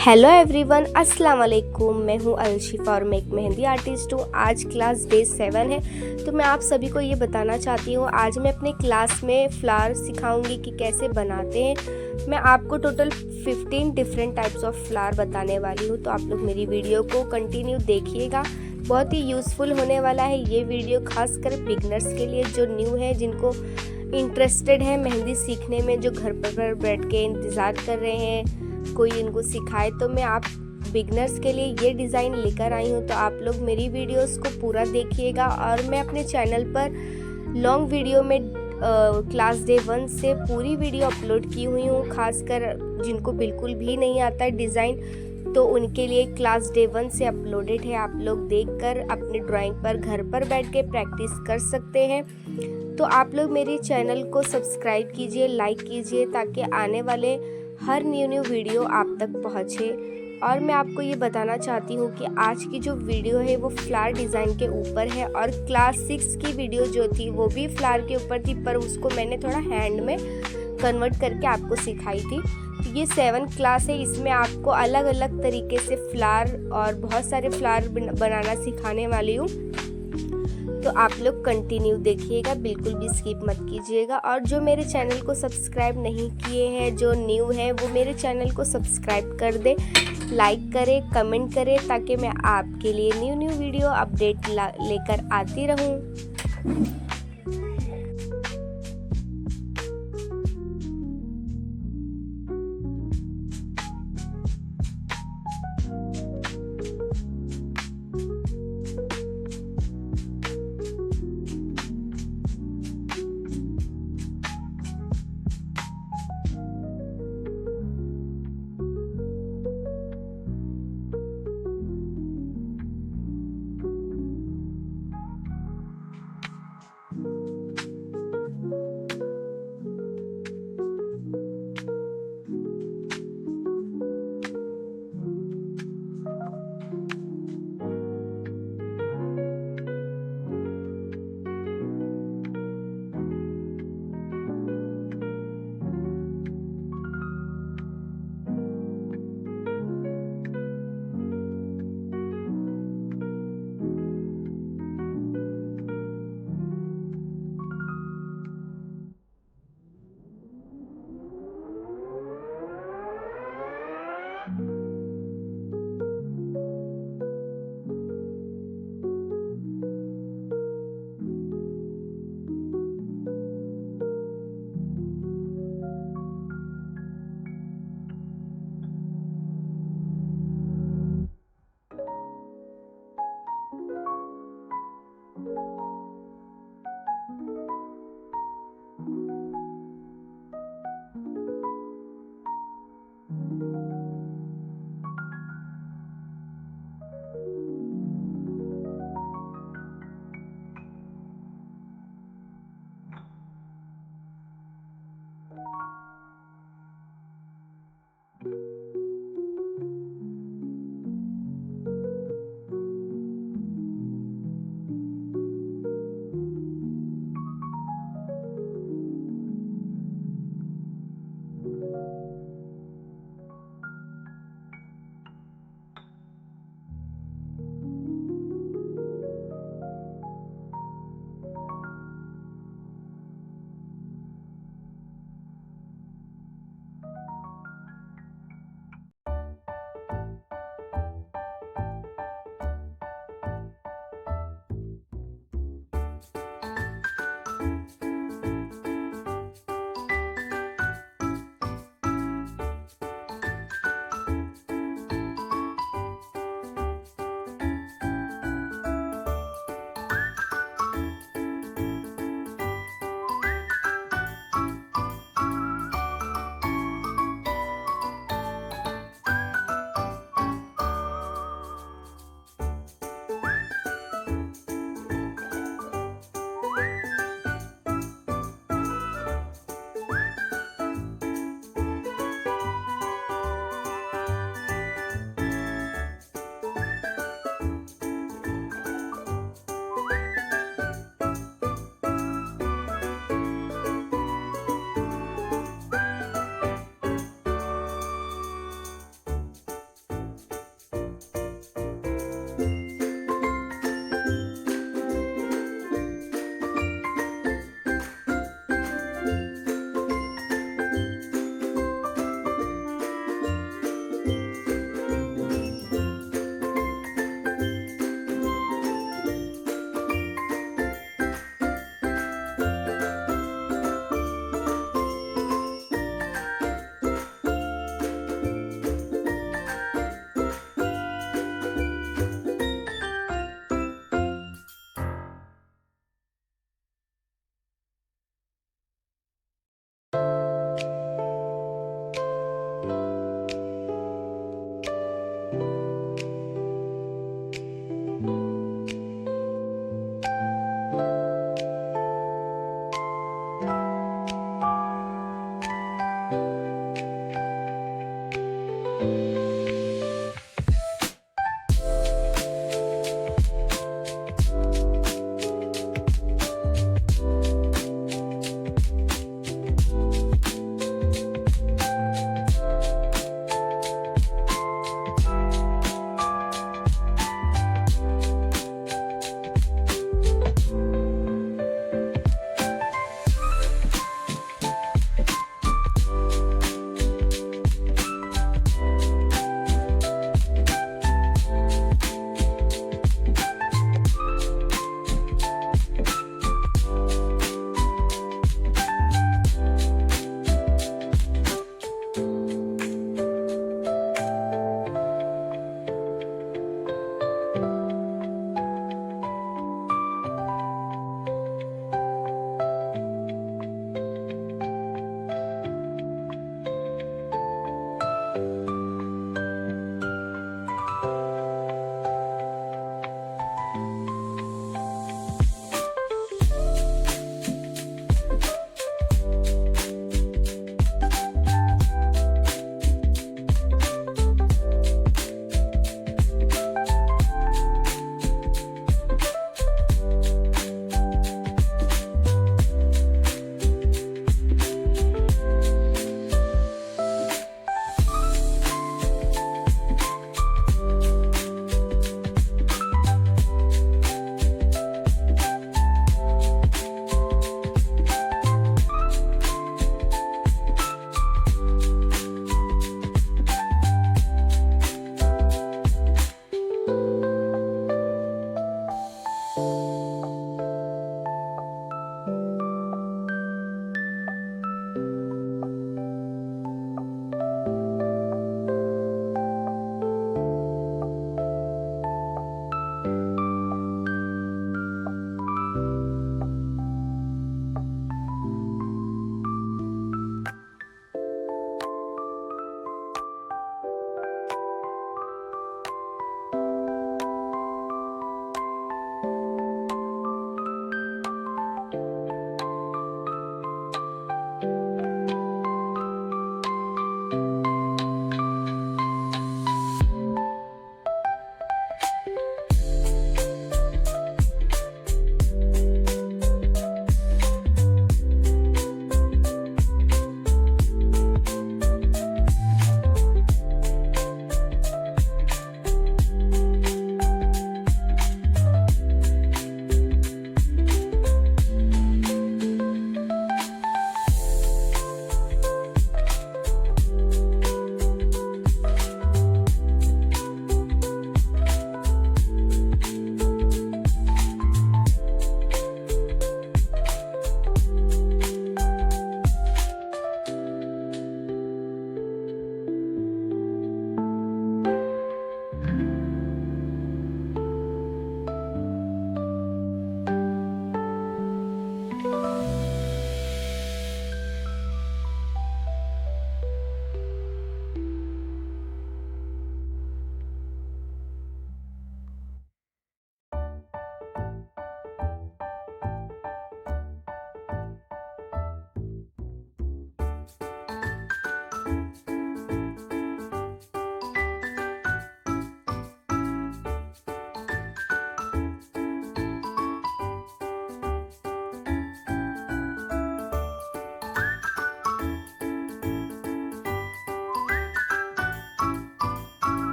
Hello everyone, अस्सलाम वालेकुम। मैं हूँ अलशिफा और मैं एक मेहंदी आर्टिस्ट हूँ। आज क्लास डे 7 है, तो मैं आप सभी को ये बताना चाहती हूँ। आज मैं अपने क्लास में फ्लावर सिखाऊंगी कि कैसे बनाते हैं। मैं आपको total 15 different types of flower बताने वाली हूँ, तो आप लोग मेरी वीडियो को कंटिन्यू देखिएगा। बहुत ही यूज़फुल होने वाला है ये वीडियो, खासकर बिगनर्स के लिए जो न्यू है, जिनको इंटरेस्टेड है मेहंदी सीखने में, जो घर पर बैठ के इंतज़ार कर रहे हैं कोई इनको सिखाए। तो मैं आप बिगनर्स के लिए ये डिज़ाइन लेकर आई हूँ, तो आप लोग मेरी वीडियोस को पूरा देखिएगा। और मैं अपने चैनल पर लॉन्ग वीडियो में क्लास डे 1 से पूरी वीडियो अपलोड की हुई हूँ। खासकर जिनको बिल्कुल भी नहीं आता है डिज़ाइन, तो उनके लिए क्लास डे 1 से अपलोडेड है। आप लोग देखकर अपने ड्राइंग पर घर पर बैठ के प्रैक्टिस कर सकते हैं। तो आप लोग मेरे चैनल को सब्सक्राइब कीजिए, लाइक कीजिए, ताकि आने वाले हर न्यू वीडियो आप तक पहुँचे। और मैं आपको ये बताना चाहती हूँ कि आज की जो वीडियो है वो फ्लावर डिज़ाइन के ऊपर है, और क्लास 6 की वीडियो जो थी वो भी फ्लावर के ऊपर थी, पर उसको मैंने थोड़ा हैंड में कन्वर्ट करके आपको सिखाई थी। तो ये 7 क्लास है, इसमें आपको अलग अलग तरीके से फ्लावर और बहुत सारे फ्लावर बनाना सिखाने वाली हूँ। तो आप लोग कंटिन्यू देखिएगा, बिल्कुल भी स्किप मत कीजिएगा। और जो मेरे चैनल को सब्सक्राइब नहीं किए हैं, जो न्यू है, वो मेरे चैनल को सब्सक्राइब कर दे, लाइक करें, कमेंट करें, ताकि मैं आपके लिए न्यू वीडियो अपडेट लेकर आती रहूं।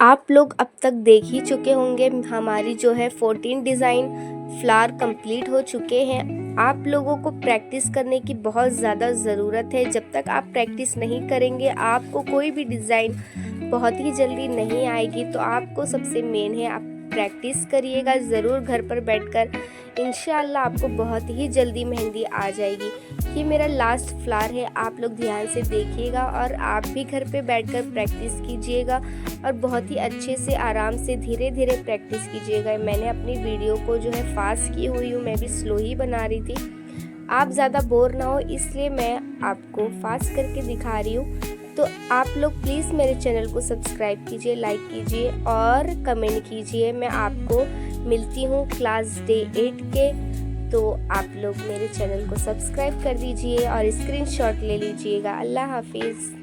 आप लोग अब तक देख ही चुके होंगे हमारी जो है 14 डिज़ाइन फ्लावर कंप्लीट हो चुके हैं। आप लोगों को प्रैक्टिस करने की बहुत ज़्यादा ज़रूरत है। जब तक आप प्रैक्टिस नहीं करेंगे आपको कोई भी डिज़ाइन बहुत ही जल्दी नहीं आएगी। तो आपको सबसे मेन है आप प्रैक्टिस करिएगा ज़रूर घर पर बैठकर, इंशाल्लाह आपको बहुत ही जल्दी मेहंदी आ जाएगी। ये मेरा लास्ट फ्लावर है, आप लोग ध्यान से देखिएगा और आप भी घर पे बैठकर प्रैक्टिस कीजिएगा और बहुत ही अच्छे से आराम से धीरे धीरे प्रैक्टिस कीजिएगा। मैंने अपनी वीडियो को जो है फास्ट की हुई हूँ, मैं भी स्लो ही बना रही थी। आप ज़्यादा बोर ना हो इसलिए मैं आपको फास्ट करके दिखा रही हूँ। तो आप लोग प्लीज़ मेरे चैनल को सब्सक्राइब कीजिए, लाइक कीजिए और कमेंट कीजिए। मैं आपको मिलती हूँ क्लास डे 8 के। तो आप लोग मेरे चैनल को सब्सक्राइब कर दीजिए और स्क्रीनशॉट ले लीजिएगा। अल्लाह हाफिज़।